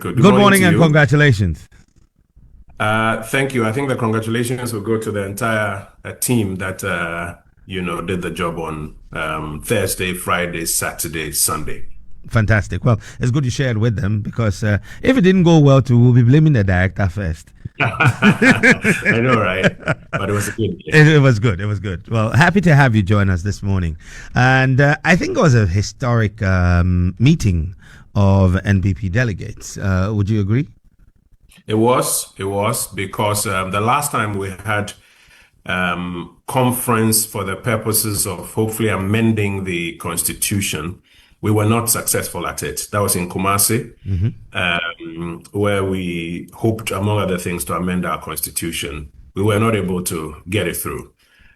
Good Good morning morning to and you. congratulations. Thank you. I think the congratulations will go to the entire team that did the job on Thursday, Friday, Saturday, Sunday. Fantastic. Well, it's good you shared with them because if it didn't go well, too, we'll be blaming the director first. I know, right? But it was a good day. It was good. It was good. Well, happy to have you join us this morning. And I think it was a historic meeting of NPP delegates. Would you agree? It was because the last time we had conference for the purposes of hopefully amending the constitution, we were not successful at it. That was in Kumasi, where we hoped, among other things, to amend our constitution. We were not able to get it through.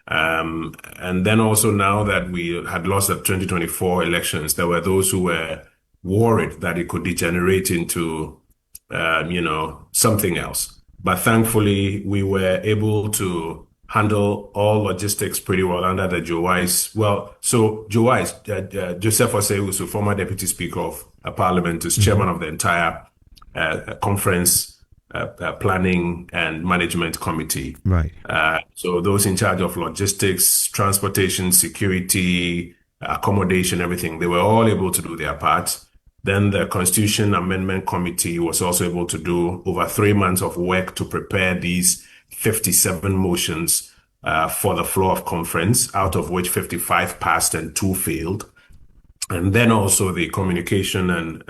And then also now that we had lost the 2024 elections, there were those who were worried that it could degenerate into, something else. But thankfully, we were able to handle all logistics pretty well under the Joe Wise. Well, so Joe Wise, Joseph Osei, who's the former Deputy Speaker of Parliament, is chairman of the entire conference planning and management committee. Right. So those in charge of logistics, transportation, security, accommodation, everything, they were all able to do their part. Then the Constitution Amendment Committee was also able to do over 3 months of work to prepare these 57 motions for the floor of conference, out of which 55 passed and 2 failed. And then also the communication and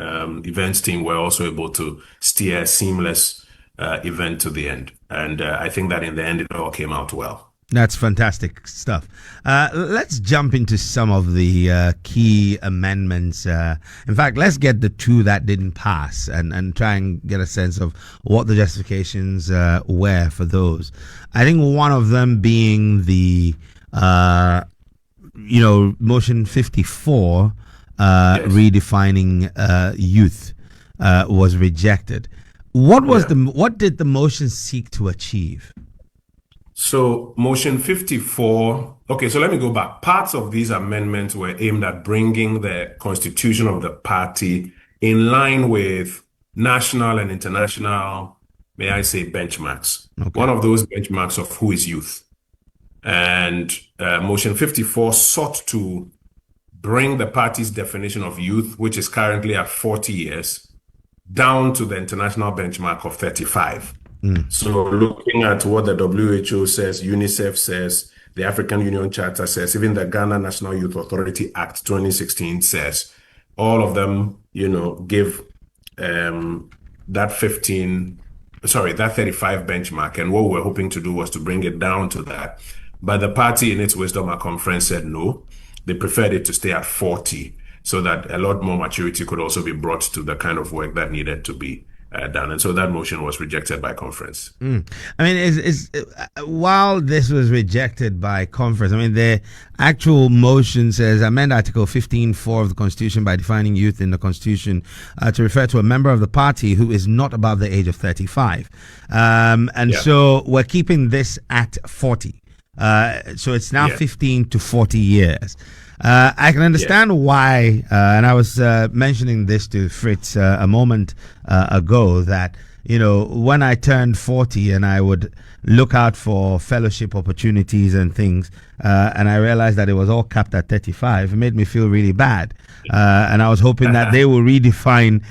events team were also able to steer a seamless event to the end. And I think that in the end, it all came out well. That's fantastic stuff. Let's jump into some of the key amendments. In fact, let's get the 2 that didn't pass and try and get a sense of what the justifications were for those. I think one of them being the, motion 54, Yes. redefining youth, was rejected. What was what did the motion seek to achieve? So motion 54, okay, so let me go back. Parts of these amendments were aimed at bringing the constitution of the party in line with national and international, may I say, benchmarks. Okay. One of those benchmarks of who is youth. And motion 54 sought to bring the party's definition of youth, which is currently at 40 years, down to the international benchmark of 35. So looking at what the WHO says, UNICEF says, the African Union Charter says, even the Ghana National Youth Authority Act 2016 says, all of them, give that 35 benchmark. And what we're hoping to do was to bring it down to that. But the party in its wisdom at conference said no. They preferred it to stay at 40 so that a lot more maturity could also be brought to the kind of work that needed to be done. And so that motion was rejected by conference. I mean, while this was rejected by conference, I mean, the actual motion says amend Article 15(4) of the Constitution by defining youth in the Constitution to refer to a member of the party who is not above the age of 35. So we're keeping this at 40. So it's now 15 to 40 years. I can understand why, and I was mentioning this to Fritz a moment ago, that, when I turned 40 and I would look out for fellowship opportunities and things, and I realized that it was all capped at 35, it made me feel really bad. And I was hoping that they will redefine,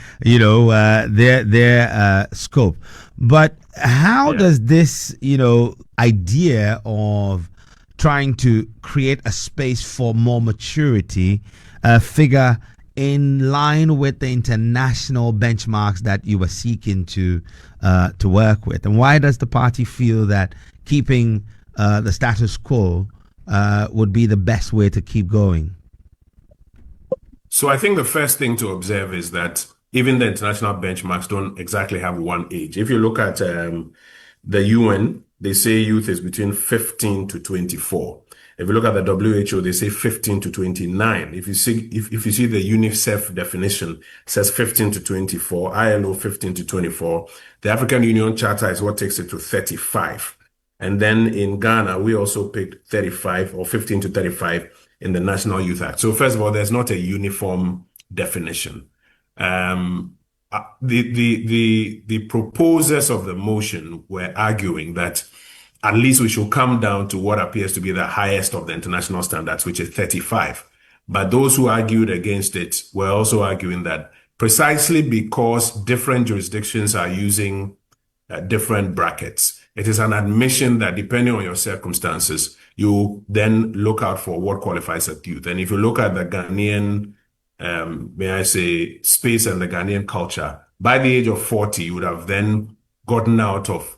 their scope. But how does this, idea of trying to create a space for more maturity figure in line with the international benchmarks that you were seeking to work with? And why does the party feel that keeping the status quo would be the best way to keep going? So I think the first thing to observe is that even the international benchmarks don't exactly have one age. If you look at the UN, they say youth is between 15 to 24. If you look at the WHO, they say 15 to 29. If you see the UNICEF definition, it says 15 to 24, ILO 15 to 24. The African Union Charter is what takes it to 35. And then in Ghana, we also picked 35 or 15 to 35 in the National Youth Act. So first of all, there's not a uniform definition. the proposers of the motion were arguing that at least we should come down to what appears to be the highest of the international standards, which is 35. But those who argued against it were also arguing that precisely because different jurisdictions are using different brackets, it is an admission that depending on your circumstances, you then look out for what qualifies as youth. And if you look at the Ghanaian, may I say, space and the Ghanaian culture, by the age of 40, you would have then gotten out of,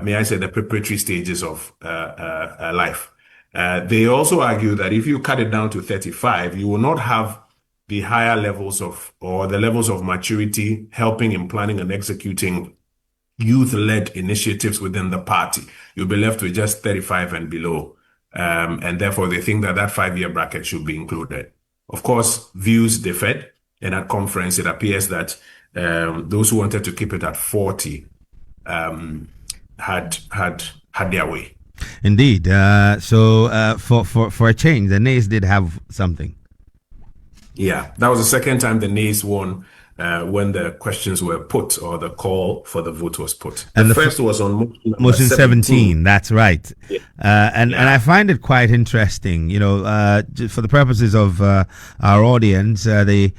may I say, the preparatory stages of life. They also argue that if you cut it down to 35, you will not have the higher levels of, or the levels of maturity helping in planning and executing youth-led initiatives within the party. You'll be left with just 35 and below. And therefore, they think that that 5-year bracket should be included. Of course, views differed. And at conference, it appears that those who wanted to keep it at 40 had their way. Indeed. So for a change, the nays did have something. Yeah, that was the second time the nays won when the questions were put or the call for the vote was put. And the first was on motion 17. That's right. Yeah. And I find it quite interesting, for the purposes of our audience, the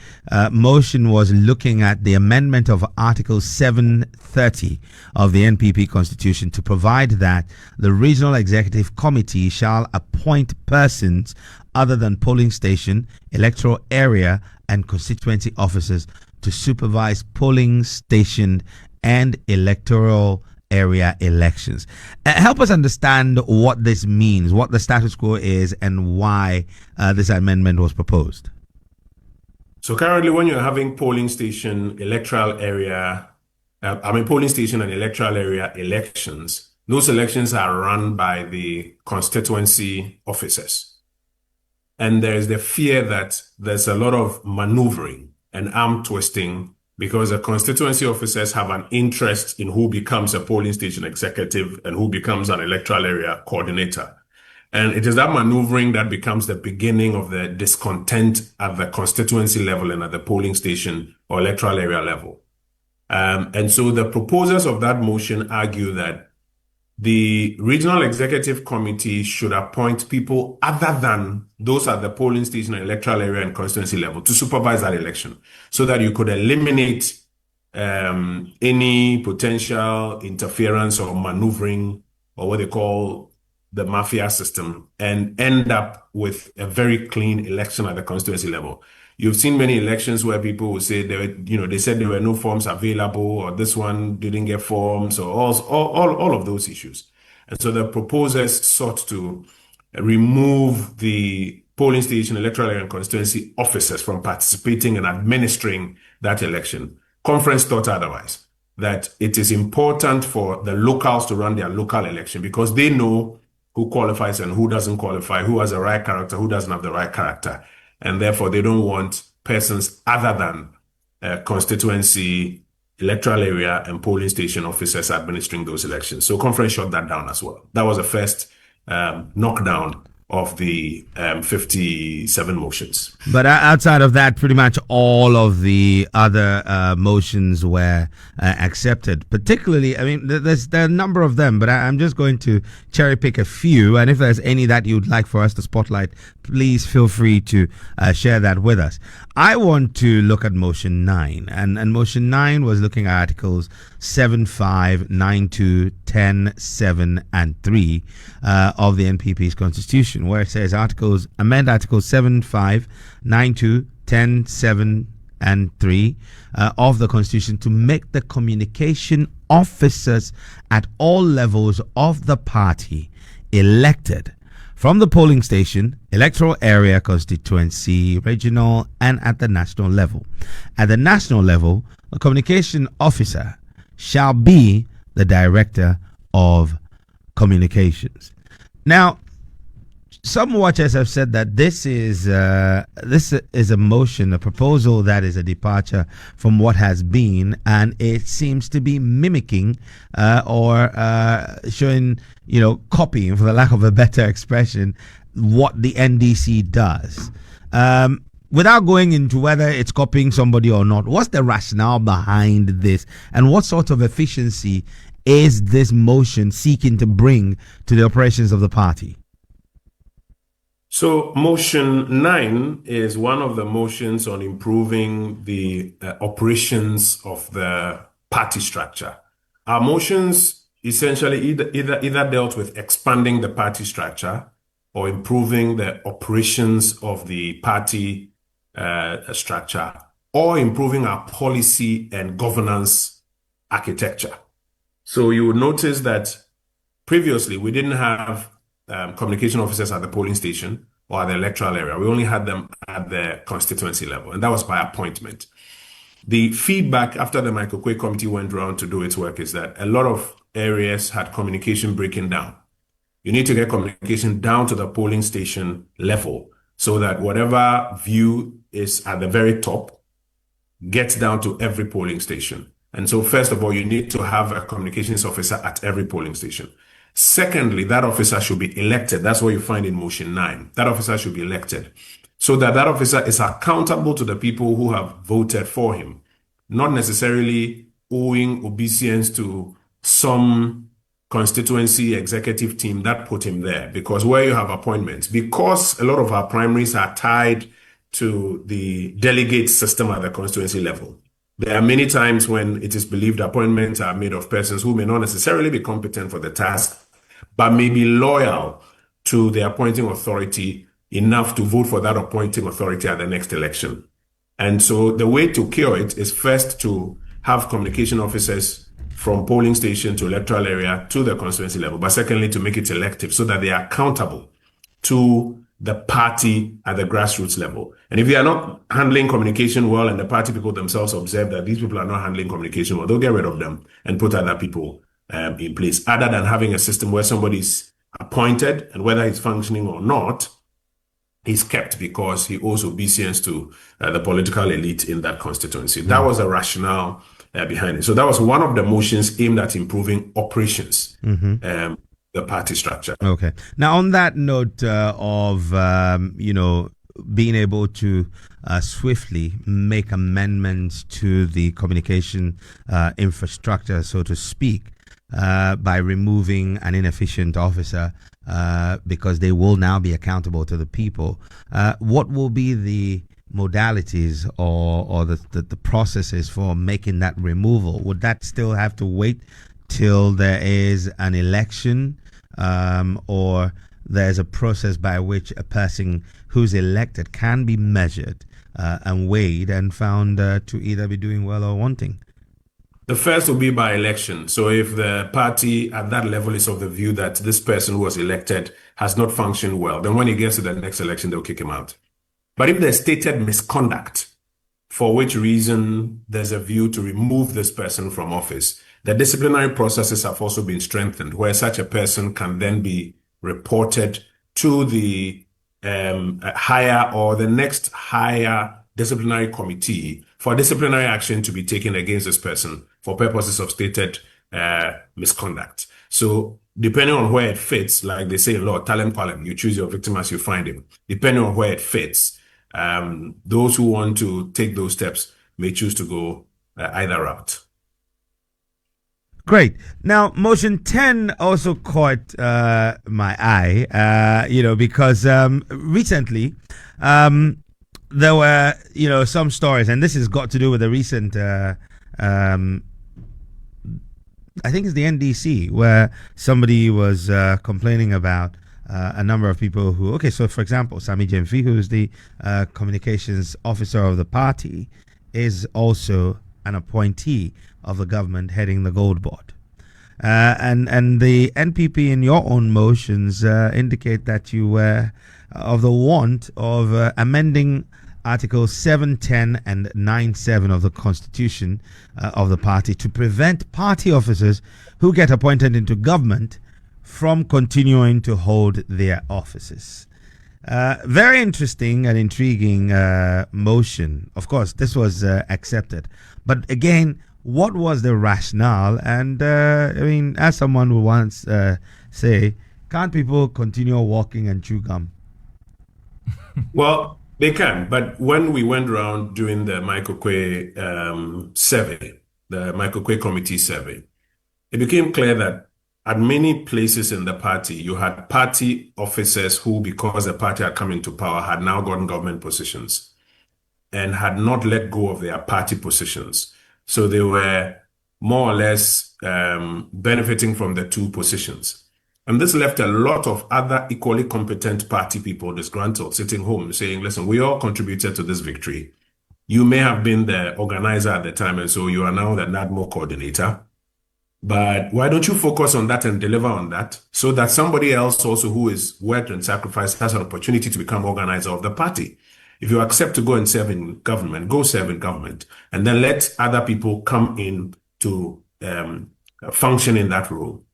motion was looking at the amendment of Article 730 of the NPP Constitution to provide that the Regional Executive Committee shall appoint persons other than polling station, electoral area, and constituency officers to supervise polling station and electoral area elections. Help us understand what this means, what the status quo is, and why this amendment was proposed. So currently, when you're having polling station, electoral area, polling station and electoral area elections, those elections are run by the constituency officers. And there's the fear that there's a lot of maneuvering and arm twisting because the constituency officers have an interest in who becomes a polling station executive and who becomes an electoral area coordinator. And it is that maneuvering that becomes the beginning of the discontent at the constituency level and at the polling station or electoral area level. And so the proposers of that motion argue that the Regional Executive Committee should appoint people other than those at the polling station, electoral area, and constituency level to supervise that election so that you could eliminate any potential interference or maneuvering or what they call the mafia system and end up with a very clean election at the constituency level. You've seen many elections where people will say they said there were no forms available, or this one didn't get forms, or all of those issues. And so the proposers sought to remove the polling station, electoral area, and constituency officers from participating and administering that election. Conference thought otherwise, that it is important for the locals to run their local election because they know who qualifies and who doesn't qualify, who has the right character, who doesn't have the right character. And therefore, they don't want persons other than constituency, electoral area, and polling station officers administering those elections. So conference shut that down as well. That was the first knockdown of the 57 motions. But outside of that, pretty much all of the other motions were accepted. Particularly, there are a number of them, but I'm just going to cherry pick a few. And if there's any that you'd like for us to spotlight, please feel free to share that with us. I want to look at motion 9. And motion 9 was looking at articles 7, 5, 9, 2, 10, 7, and 3 of the NPP's constitution, where it says amend articles 7, 5, 9, 2, 10, 7, and 3 of the constitution to make the communication officers at all levels of the party elected from the polling station, electoral area, constituency, regional, and at the national level. At the national level, a communication officer shall be the director of communications. Now, some watchers have said that this is a motion, a proposal that is a departure from what has been, and it seems to be mimicking or showing, copying, for the lack of a better expression, what the NDC does. without going into whether it's copying somebody or not, what's the rationale behind this, and what sort of efficiency is this motion seeking to bring to the operations of the party? So motion 9 is one of the motions on improving the operations of the party structure. Our motions essentially either dealt with expanding the party structure or improving the operations of the party structure, or improving our policy and governance architecture. So you would notice that previously we didn't have communication officers at the polling station or at the electoral area. We only had them at the constituency level, and that was by appointment. The feedback after the Michael Quay committee went around to do its work is that a lot of areas had communication breaking down. You need to get communication down to the polling station level so that whatever view is at the very top gets down to every polling station. And so first of all, you need to have a communications officer at every polling station. Secondly, that officer should be elected. That's what you find in motion 9. That officer should be elected so that that officer is accountable to the people who have voted for him, not necessarily owing obeisance to some constituency executive team that put him there. Because where you have appointments, because a lot of our primaries are tied to the delegate system at the constituency level, there are many times when it is believed appointments are made of persons who may not necessarily be competent for the task, but may be loyal to the appointing authority enough to vote for that appointing authority at the next election. And so the way to cure it is first to have communication officers from polling station to electoral area to the constituency level, but secondly, to make it elective so that they are accountable to the party at the grassroots level. And if they are not handling communication well and the party people themselves observe that these people are not handling communication well, they'll get rid of them and put other people in place, other than having a system where somebody's appointed and whether he's functioning or not, he's kept because he owes obeisance to the political elite in that constituency. That was the rationale behind it. So that was one of the motions aimed at improving operations, the party structure. Okay. Now, on that note of, being able to swiftly make amendments to the communication infrastructure, so to speak, by removing an inefficient officer because they will now be accountable to the people, what will be the modalities or the processes for making that removal? Would that still have to wait till there is an election, or there's a process by which a person who's elected can be measured and weighed and found to either be doing well or wanting? The first will be by election. So if the party at that level is of the view that this person who was elected has not functioned well, then when he gets to the next election, they'll kick him out. But if there's stated misconduct, for which reason there's a view to remove this person from office, the disciplinary processes have also been strengthened, where such a person can then be reported to the higher or the next higher disciplinary committee for disciplinary action to be taken against this person for purposes of stated misconduct. So depending on where it fits, like they say in law, talem qualem, you choose your victim as you find him. Depending on where it fits, those who want to take those steps may choose to go either route. Great. Now, motion 10 also caught my eye, because recently there were, some stories, and this has got to do with the recent, I think it's the NDC, where somebody was complaining about a number of people who, okay, so for example, Sami Jemfi, who's the communications officer of the party, is also an appointee of the government heading the gold board. And the NPP in your own motions indicate that you were of the want of amending Articles 710 and 97 of the Constitution of the party to prevent party officers who get appointed into government from continuing to hold their offices. Very interesting and intriguing motion. Of course, this was accepted. But again, what was the rationale? And as someone would once say, can't people continue walking and chew gum? Well, They can, but when we went around doing the survey, the Microcre committee survey, it became clear that at many places in the party, you had party officers who, because the party had come into power, had now gotten government positions and had not let go of their party positions. So they were more or less benefiting from the two positions. And this left a lot of other equally competent party people disgruntled, sitting home saying, listen, we all contributed to this victory. You may have been the organizer at the time, and so you are now the NADMO coordinator. But why don't you focus on that and deliver on that so that somebody else also who is worked and sacrificed has an opportunity to become organizer of the party? If you accept to go and serve in government, go serve in government, and then let other people come in to function in that role.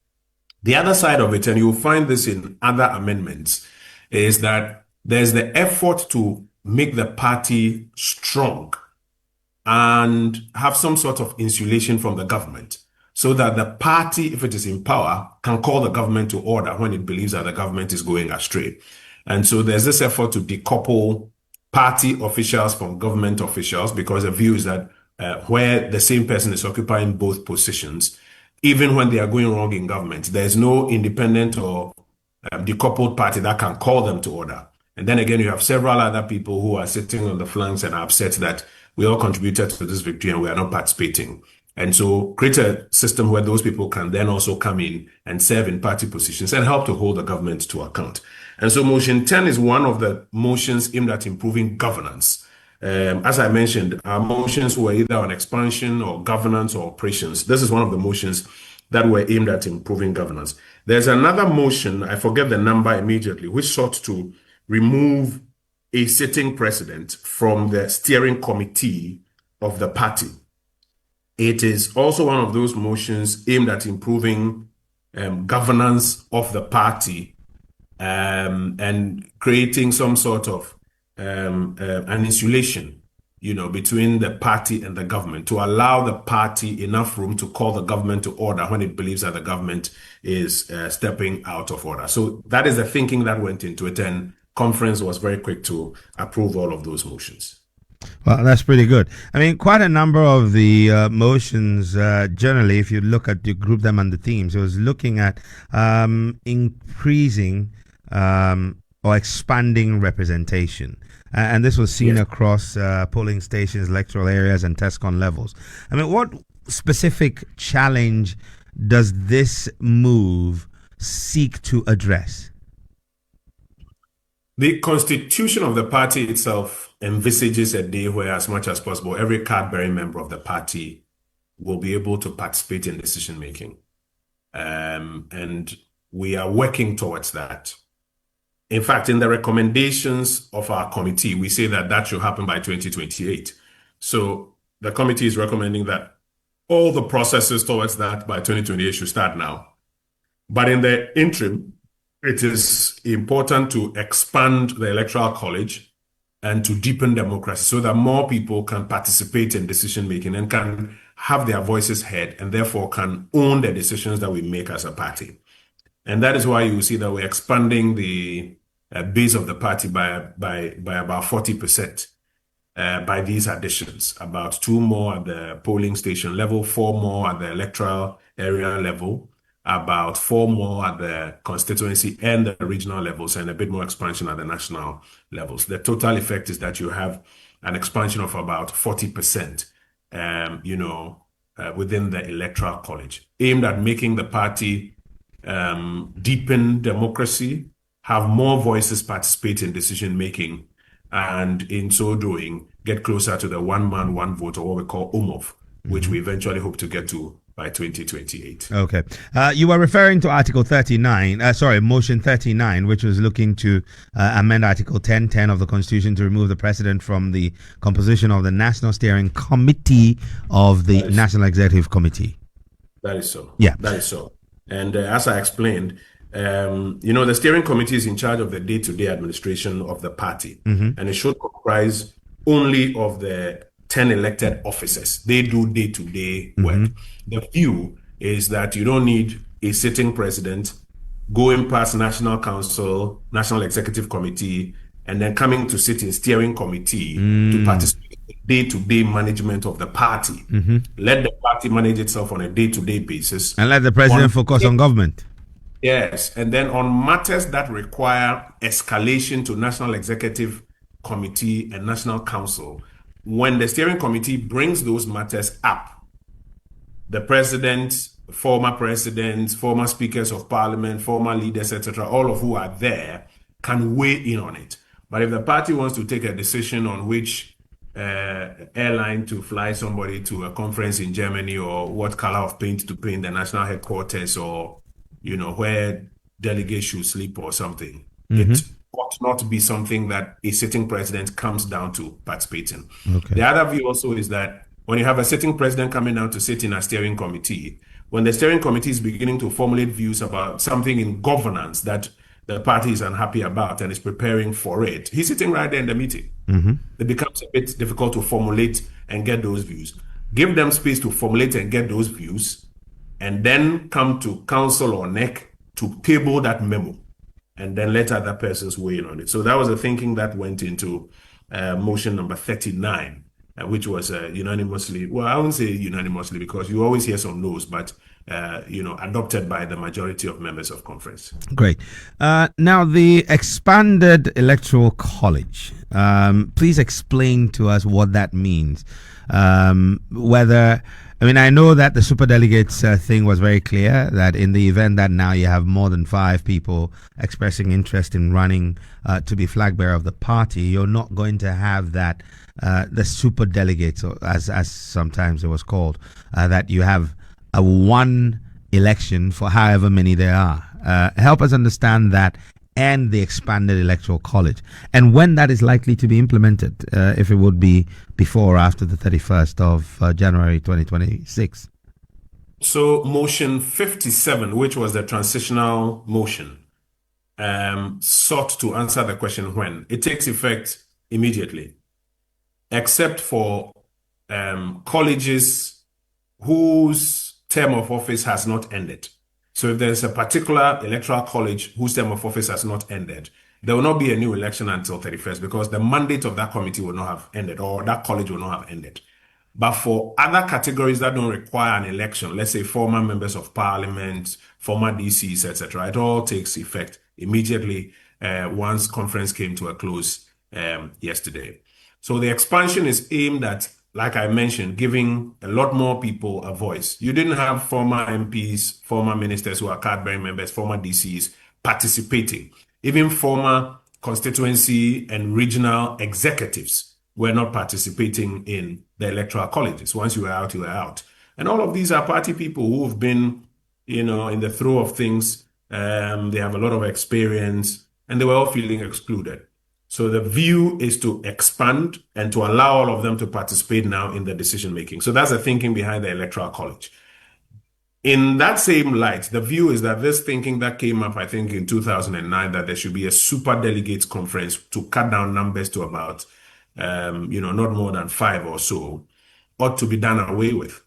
The other side of it, and you'll find this in other amendments, is that there's the effort to make the party strong and have some sort of insulation from the government so that the party, if it is in power, can call the government to order when it believes that the government is going astray. And so there's this effort to decouple party officials from government officials, because the view is that where the same person is occupying both positions, even when they are going wrong in government, there's no independent or decoupled party that can call them to order. And then again, you have several other people who are sitting on the flanks and are upset that we all contributed to this victory and we are not participating. And so create a system where those people can then also come in and serve in party positions and help to hold the government to account. And so motion 10 is one of the motions aimed at improving governance. As I mentioned, our motions were either on expansion or governance or operations. This is one of the motions that were aimed at improving governance. There's another motion, I forget the number immediately, which sought to remove a sitting president from the steering committee of the party. It is also one of those motions aimed at improving governance of the party and creating some sort of an insulation, between the party and the government to allow the party enough room to call the government to order when it believes that the government is stepping out of order. So that is the thinking that went into it, and conference was very quick to approve all of those motions. Well, that's pretty good. I mean, quite a number of the motions, generally, if you look at, you group them under themes, it was looking at increasing or expanding representation. And this was seen across polling stations, electoral areas, and TESCON levels. I mean, what specific challenge does this move seek to address? The constitution of the party itself envisages a day where, as much as possible, every card-bearing member of the party will be able to participate in decision-making. And we are working towards that. In fact, in the recommendations of our committee, we say that that should happen by 2028. So the committee is recommending that all the processes towards that by 2028 should start now. But in the interim, it is important to expand the Electoral College and to deepen democracy so that more people can participate in decision-making and can have their voices heard and therefore can own the decisions that we make as a party. And that is why you see that we're expanding the base of the party by about 40% by these additions, about 2 more at the polling station level, 4 more at the electoral area level, about 4 more at the constituency and the regional levels, and a bit more expansion at the national levels. The total effect is that you have an expansion of about 40%, within the Electoral College, aimed at making the party deepen democracy, have more voices participate in decision-making, and in so doing, get closer to the one man, one vote, or what we call OMOV, which we eventually hope to get to by 2028. Okay. You were referring to Article 39, Motion 39, which was looking to amend Article 1010 of the Constitution to remove the president from the composition of the National Steering Committee of the National Executive Committee. That is so. Yeah. That is so. And as I explained, the steering committee is in charge of the day-to-day administration of the party, and it should comprise only of the 10 elected officers. They do day-to-day work. The view is that you don't need a sitting president going past National Council, National Executive Committee, and then coming to sit in steering committee to participate in day-to-day management of the party. Let the party manage itself on a day-to-day basis. And let the president focus on government. Yes, and then on matters that require escalation to National Executive Committee and National Council, when the steering committee brings those matters up, the president, former speakers of parliament, former leaders, etc., all of who are there can weigh in on it. But if the party wants to take a decision on which airline to fly somebody to a conference in Germany, or what color of paint to paint the national headquarters, or where delegates should sleep or something, it ought not be something that a sitting president comes down to participate in. Okay. The other view also is that when you have a sitting president coming down to sit in a steering committee, when the steering committee is beginning to formulate views about something in governance that the party is unhappy about and is preparing for it, he's sitting right there in the meeting. It becomes a bit difficult to formulate and get those views. Give them space to formulate and get those views, and then come to council or NEC to table that memo, and then let other persons weigh in on it. So that was the thinking that went into motion number 39, which was unanimously, well, I wouldn't say unanimously because you always hear some no's, but adopted by the majority of members of conference. Great. Now, the expanded electoral college, please explain to us what that means. I know that the superdelegates thing was very clear, that in the event that now you have more than 5 people expressing interest in running to be flag bearer of the party, you're not going to have that, the superdelegates, as sometimes it was called, that you have a one election for however many there are. Help us understand that and the expanded electoral college, and when that is likely to be implemented, if it would be before or after the 31st of January 2026. So motion 57, which was the transitional motion, sought to answer the question when. It takes effect immediately, except for colleges whose term of office has not ended. So if there's a particular electoral college whose term of office has not ended, there will not be a new election until 31st because the mandate of that committee will not have ended, or that college will not have ended. But for other categories that don't require an election, let's say former members of parliament, former DCs, etc., it all takes effect immediately once conference came to a close yesterday. So the expansion is aimed at, like I mentioned, giving a lot more people a voice. You didn't have former MPs, former ministers who are card-bearing members, former DCs participating. Even former constituency and regional executives were not participating in the electoral colleges. Once you were out, you were out. And all of these are party people who have been, in the throes of things. They have a lot of experience, and they were all feeling excluded. So the view is to expand and to allow all of them to participate now in the decision making. So that's the thinking behind the electoral college. In that same light, the view is that this thinking that came up, I think, in 2009, that there should be a super delegates conference to cut down numbers to about, not more than 5 or so, ought to be done away with.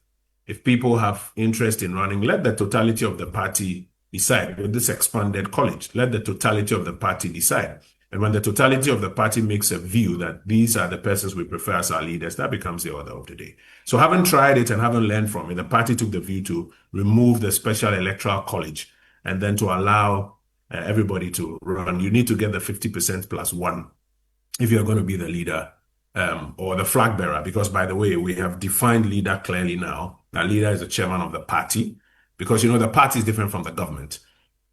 If people have interest in running, let the totality of the party decide. With this expanded college, let the totality of the party decide. And when the totality of the party makes a view that these are the persons we prefer as our leaders, that becomes the order of the day. So having tried it and having learned from it, the party took the view to remove the special electoral college and then to allow everybody to run. You need to get the 50% plus 1 if you're going to be the leader or the flag bearer, because, by the way, we have defined leader clearly now. The leader is the chairman of the party, because, the party is different from the government.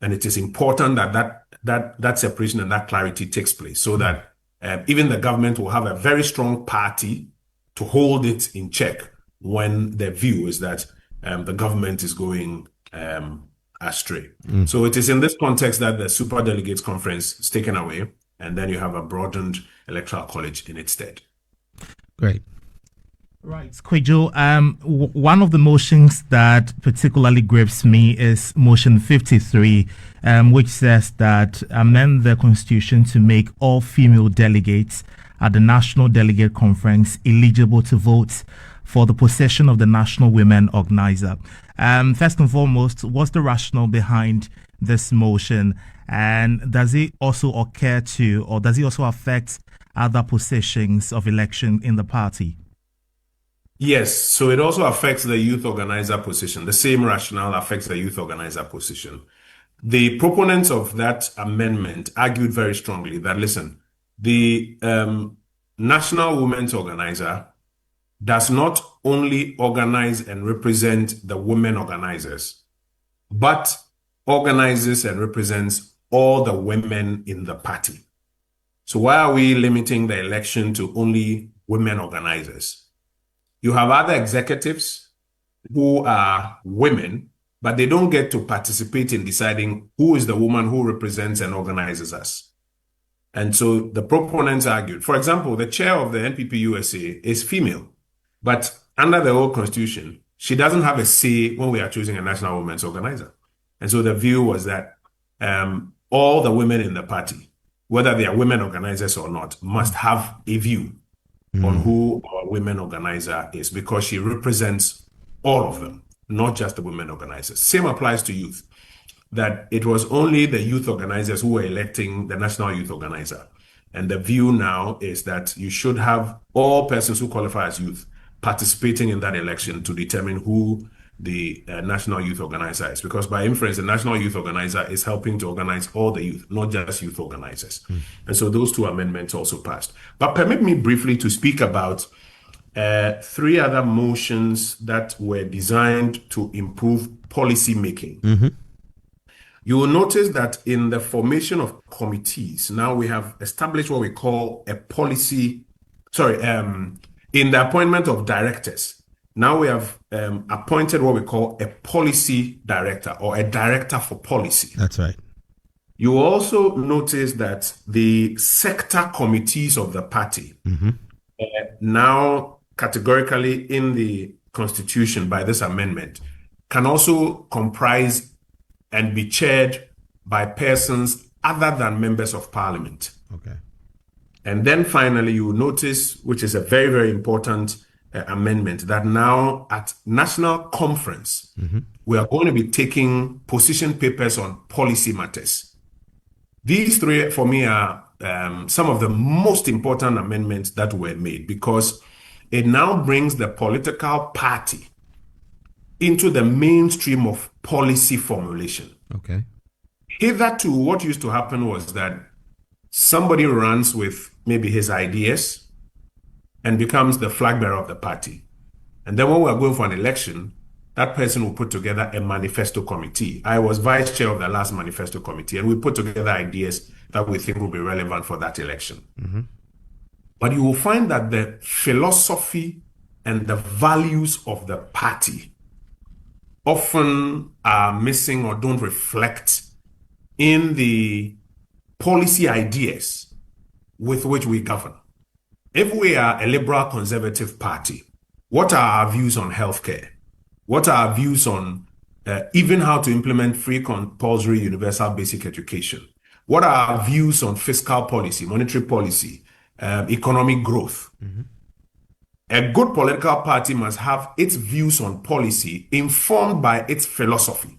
And it is important that separation and that clarity takes place, so that even the government will have a very strong party to hold it in check when the view is that the government is going astray. So it is in this context that the super delegates conference is taken away, and then you have a broadened electoral college in its stead. Great. Right, Kojo, one of the motions that particularly grips me is motion 53, which says that amend the constitution to make all female delegates at the National Delegate Conference eligible to vote for the possession of the National Women Organizer. First and foremost, what's the rationale behind this motion? And does it also occur to, or does it also affect other positions of election in the party? Yes, so it also affects the youth organizer position. The same rationale affects the youth organizer position. The proponents of that amendment argued very strongly that, listen, the National Women's Organizer does not only organize and represent the women organizers, but organizes and represents all the women in the party. So why are we limiting the election to only women organizers? You have other executives who are women, but they don't get to participate in deciding who is the woman who represents and organizes us. And so the proponents argued, for example, the chair of the NPP USA is female, but under the old constitution, she doesn't have a say when we are choosing a national women's organizer. And so the view was that all the women in the party, whether they are women organizers or not, must have a view on who our women organizer is, because she represents all of them, not just the women organizers. Same applies to youth, that it was only the youth organizers who were electing the national youth organizer. And the view now is that you should have all persons who qualify as youth participating in that election to determine who the national youth organizer is, because by inference, the national youth organizer is helping to organize all the youth, not just youth organizers. And so those two amendments also passed. But permit me briefly to speak about three other motions that were designed to improve policy making. You will notice that in the formation of committees, now we have established what we call a policy, in the appointment of directors, now we have appointed what we call a policy director, or a director for policy. That's right. You also notice that the sector committees of the party now categorically in the constitution by this amendment can also comprise and be chaired by persons other than members of parliament. Okay. And then finally, you will notice, which is a very, very important amendment, that now at national conference, we are going to be taking position papers on policy matters. These three, for me, are some of the most important amendments that were made, because it now brings the political party into the mainstream of policy formulation. Okay. Hitherto, what used to happen was that somebody runs with maybe his ideas and becomes the flag bearer of the party. And then when we're going for an election, that person will put together a manifesto committee. I was vice chair of the last manifesto committee, and we put together ideas that we think will be relevant for that election. But you will find that the philosophy and the values of the party often are missing or don't reflect in the policy ideas with which we govern. If we are a liberal conservative party, what are our views on healthcare? What are our views on even how to implement free compulsory universal basic education? What are our views on fiscal policy, monetary policy, economic growth? A good political party must have its views on policy informed by its philosophy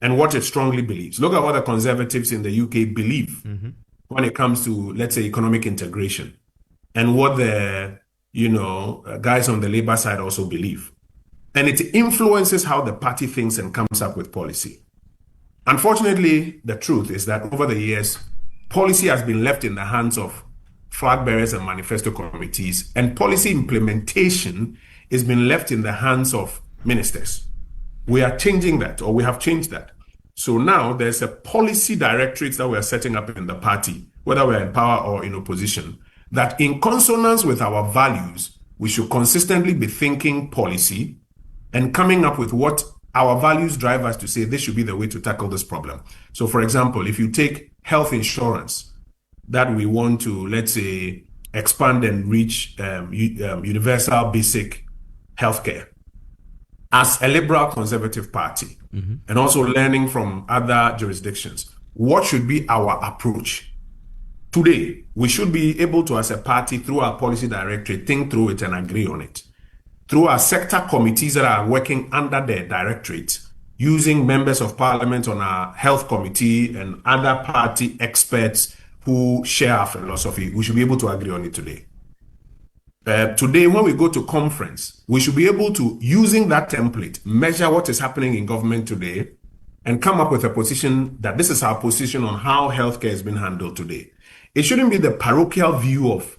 and what it strongly believes. Look at what the conservatives in the UK believe when it comes to, let's say, economic integration, and what the guys on the Labour side also believe. And it influences how the party thinks and comes up with policy. Unfortunately, the truth is that over the years, policy has been left in the hands of flag bearers and manifesto committees, and policy implementation has been left in the hands of ministers. We are changing that, or we have changed that. So now there's a policy directorate that we are setting up in the party, whether we're in power or in opposition, that in consonance with our values, we should consistently be thinking policy and coming up with what our values drive us to say this should be the way to tackle this problem. So for example, if you take health insurance that we want to, let's say, expand and reach universal basic healthcare, as a liberal conservative party, and also learning from other jurisdictions, what should be our approach? Today, we should be able to, as a party, through our policy directorate, think through it and agree on it. through our sector committees that are working under the directorate, using members of parliament on our health committee and other party experts who share our philosophy, we should be able to agree on it today. Today, when we go to conference, we should be able to, using that template, measure what is happening in government today and come up with a position that this is our position on how healthcare is being handled today. It shouldn't be the parochial view of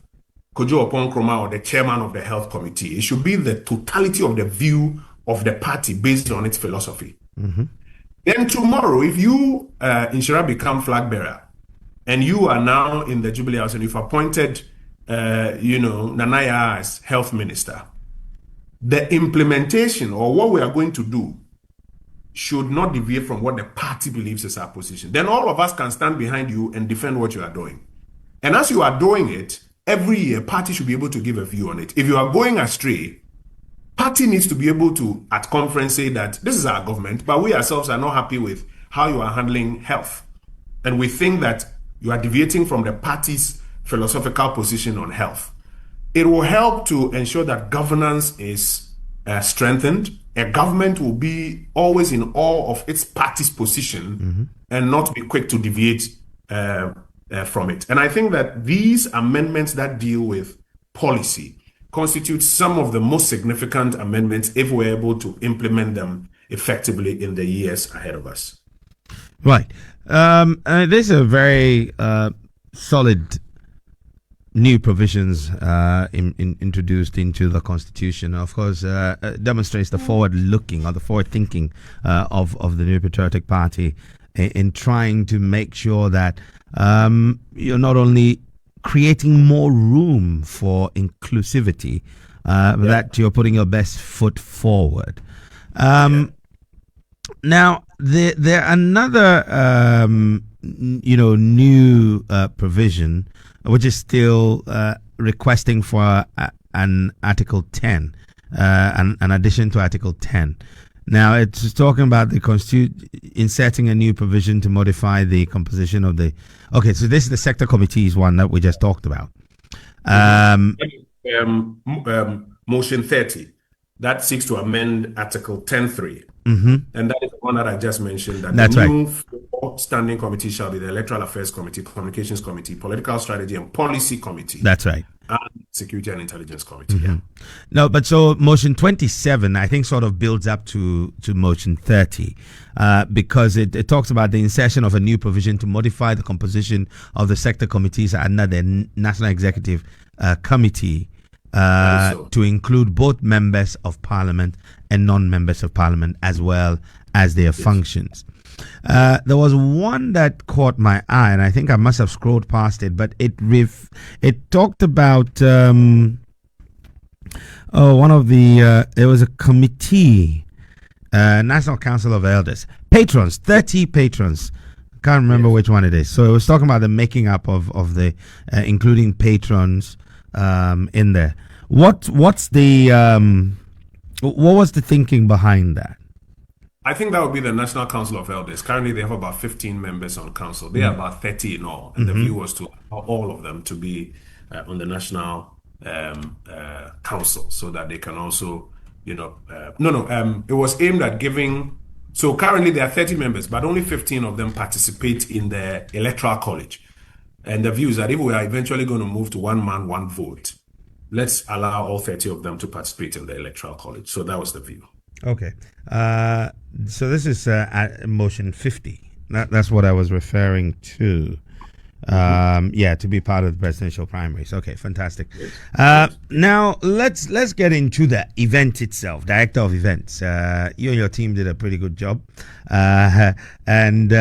Kojo Oppong Nkrumah or the chairman of the health committee. It should be the totality of the view of the party based on its philosophy. Then tomorrow, if you, Nhyira, become flag bearer and you are now in the Jubilee House and you've appointed, Nanaya as health minister, the implementation or what we are going to do should not deviate from what the party believes is our position. Then all of us can stand behind you and defend what you are doing. And as you are doing it, every year, party should be able to give a view on it. If you are going astray, party needs to be able to, at conference, say that this is our government, but we ourselves are not happy with how you are handling health. And we think that you are deviating from the party's philosophical position on health. It will help to ensure that governance is strengthened. A government will be always in awe of its party's position and not be quick to deviate from it. And I think that these amendments that deal with policy constitute some of the most significant amendments if we're able to implement them effectively in the years ahead of us. Right. This is a very solid new provisions introduced into the Constitution. Of course, demonstrates the forward-looking or the forward-thinking of the new Patriotic Party in trying to make sure that you're not only creating more room for inclusivity, but that you're putting your best foot forward. Now, there another new provision which is still requesting for an Article 10, an addition to Article 10. Now, it's talking about the inserting a new provision to modify the composition of the... Okay, so this is the sector committees one that we just talked about. Motion 30, that seeks to amend Article 10.3. And that is the one that I just mentioned. That's the new four standing committees shall be the Electoral Affairs Committee, Communications Committee, Political Strategy and Policy Committee. That's right. And Security and Intelligence Committee. No, but so motion 27, I think, sort of builds up to motion 30 because it talks about the insertion of a new provision to modify the composition of the sector committees under the National Executive Committee to include both members of Parliament and non-members of Parliament as well as their functions. There was one that caught my eye, and I think I must have scrolled past it, but it talked about one of the it was a committee, National Council of Elders, patrons, 30 patrons. Can't remember which one it is. So it was talking about the making up of the including patrons in there. What was the thinking behind that? I think that would be the National Council of Elders. Currently, they have about 15 members on council. They are about 30 in all. And the view was to allow all of them to be on the National Council so that they can also, it was aimed at giving. So currently, there are 30 members, but only 15 of them participate in the Electoral College. And the view is that if we are eventually going to move to one man, one vote, let's allow all 30 of them to participate in the Electoral College. So that was the view. Okay. So this is motion 50. That's what I was referring to. To be part of the presidential primaries. Okay, fantastic. Now let's get into the event itself. Director of events. You and your team did a pretty good job. And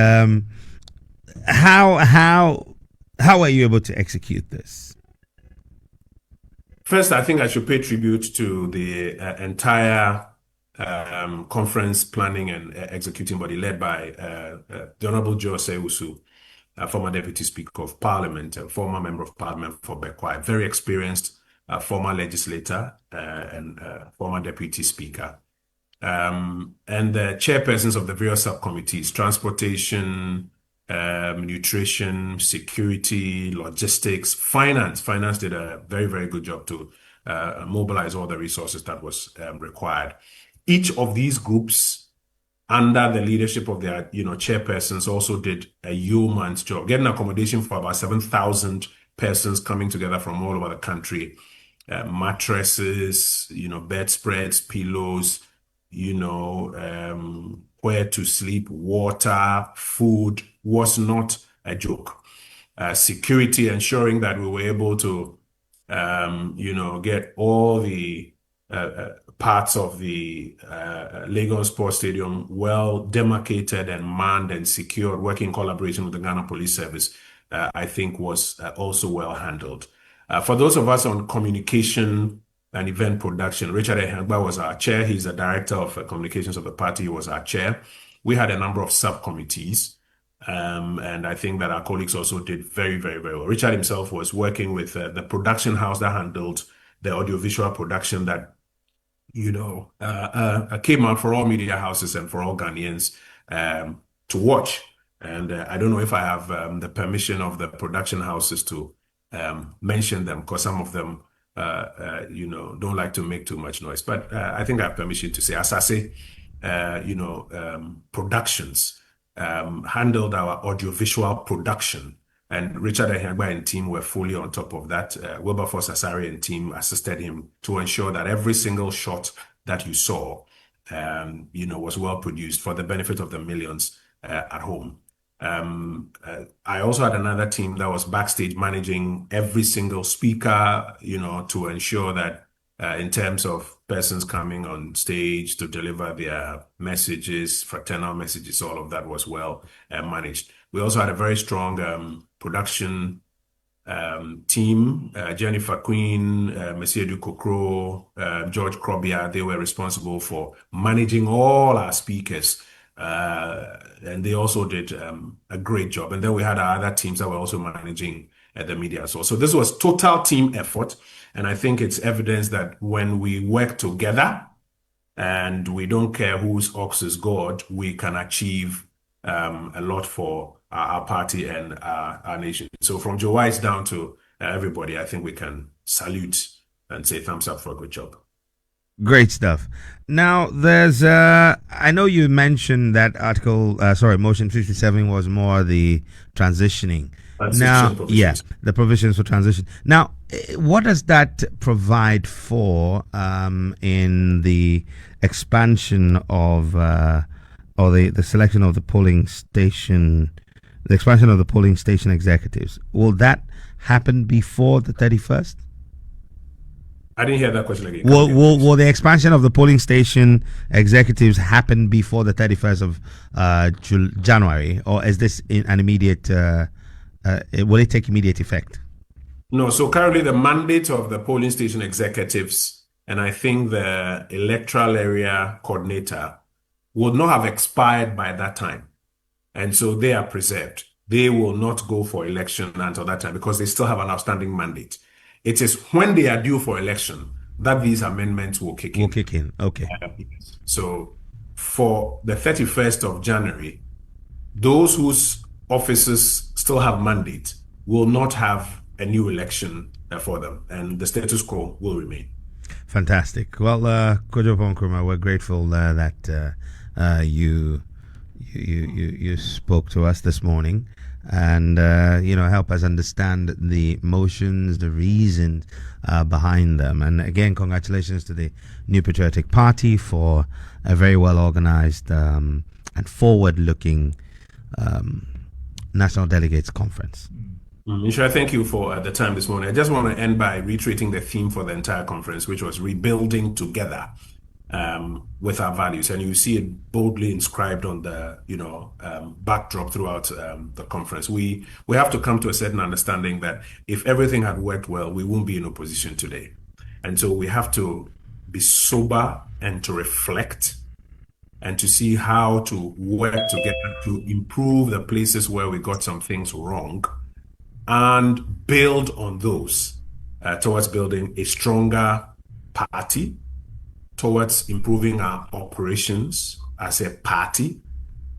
how are you able to execute this? First, I think I should pay tribute to the entire conference planning and executing body led by the Honorable Joe Seusu, former Deputy Speaker of Parliament and former Member of Parliament for Bekwai, very experienced former legislator and former Deputy Speaker, and the chairpersons of the various subcommittees, transportation, nutrition, security, logistics, finance. Finance did a very, very good job to mobilize all the resources that was required. Each of these groups, under the leadership of their chairpersons, also did a yeoman's job, getting accommodation for about 7,000 persons coming together from all over the country. Mattresses, bedspreads, pillows, where to sleep, water, food was not a joke. Security, ensuring that we were able to, get all the parts of the Lagos Sports Stadium well demarcated and manned and secured, working in collaboration with the Ghana Police Service, I think was also well handled. For those of us on communication and event production, Richard Ehangba was our chair. He's the director of communications of the party. He was our chair. We had a number of subcommittees, and I think that our colleagues also did very, very, very well. Richard himself was working with the production house that handled the audiovisual production that came out for all media houses and for all Ghanaians to watch. And I don't know if I have the permission of the production houses to mention them, because some of them, don't like to make too much noise. But I think I have permission to say Asaase, Productions handled our audiovisual production. And Richard Ehangba and team were fully on top of that. Wilberforce Asari and team assisted him to ensure that every single shot that you saw, was well produced for the benefit of the millions at home. I also had another team that was backstage managing every single speaker, to ensure that in terms of persons coming on stage to deliver their messages, fraternal messages, all of that was well managed. We also had a very strong production team, Jennifer Queen, Monsieur Dukokro, George Krobia. They were responsible for managing all our speakers. And they also did a great job. And then we had our other teams that were also managing the media as well. So this was total team effort. And I think it's evidence that when we work together and we don't care whose ox is God, we can achieve a lot for our party and our nation. So from Joe Wise down to everybody, I think we can salute and say thumbs up for a good job. Great stuff. Now, there's, I know you mentioned that motion 57 was more the transitioning. Now, the provisions for transition. Now, what does that provide for in the expansion of, or the selection of the polling station, the expansion of the polling station executives? Will that happen before the 31st? I didn't hear that question again. Will the expansion of the polling station executives happen before the 31st of January, or is this an immediate? Will it take immediate effect? No. So currently, the mandate of the polling station executives, and I think the electoral area coordinator, will not have expired by that time, and so they are preserved. They will not go for election until that time because they still have an outstanding mandate. It is when they are due for election that these amendments will kick in. Okay. So for the 31st of January, those whose offices still have mandate will not have a new election for them, and the status quo will remain. Fantastic. Well, Kojo Oppong Nkrumah, we're grateful that you spoke to us this morning, and help us understand the motions, the reasons behind them. And again, congratulations to the new Patriotic Party for a very well organized and forward-looking National Delegates Conference. Nhyira, thank you for the time this morning. I just want to end by reiterating the theme for the entire conference, which was rebuilding together with our values. And you see it boldly inscribed on the backdrop throughout the conference. We have to come to a certain understanding that if everything had worked well, we won't be in opposition today. And so we have to be sober and to reflect and to see how to work together to improve the places where we got some things wrong and build on those towards building a stronger party, towards improving our operations as a party,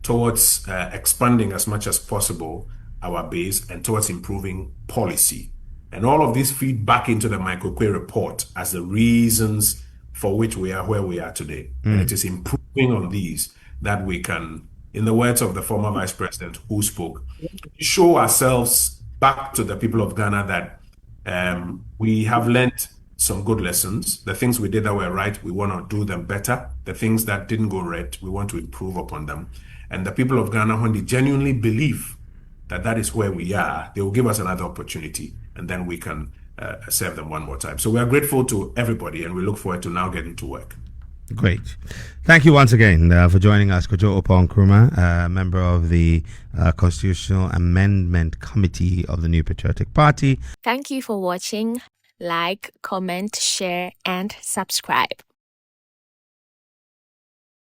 towards expanding as much as possible our base, and towards improving policy And all of these feed back into the Microcue report as the reasons for which we are where we are today. And it is improving on these that we can, in the words of the former vice president who spoke, show ourselves back to the people of Ghana that we have learned some good lessons. The things we did that were right, we want to do them better. The things that didn't go right, we want to improve upon them. And the people of Ghana, when they genuinely believe that that is where we are, they will give us another opportunity, and then we can serve them one more time. So we are grateful to everybody, and we look forward to now getting to work. Great. Thank you once again for joining us, Kojo Oppong Nkrumah, member of the Constitutional Amendment Committee of the new Patriotic Party. Thank you for watching. Like, comment, share, and subscribe.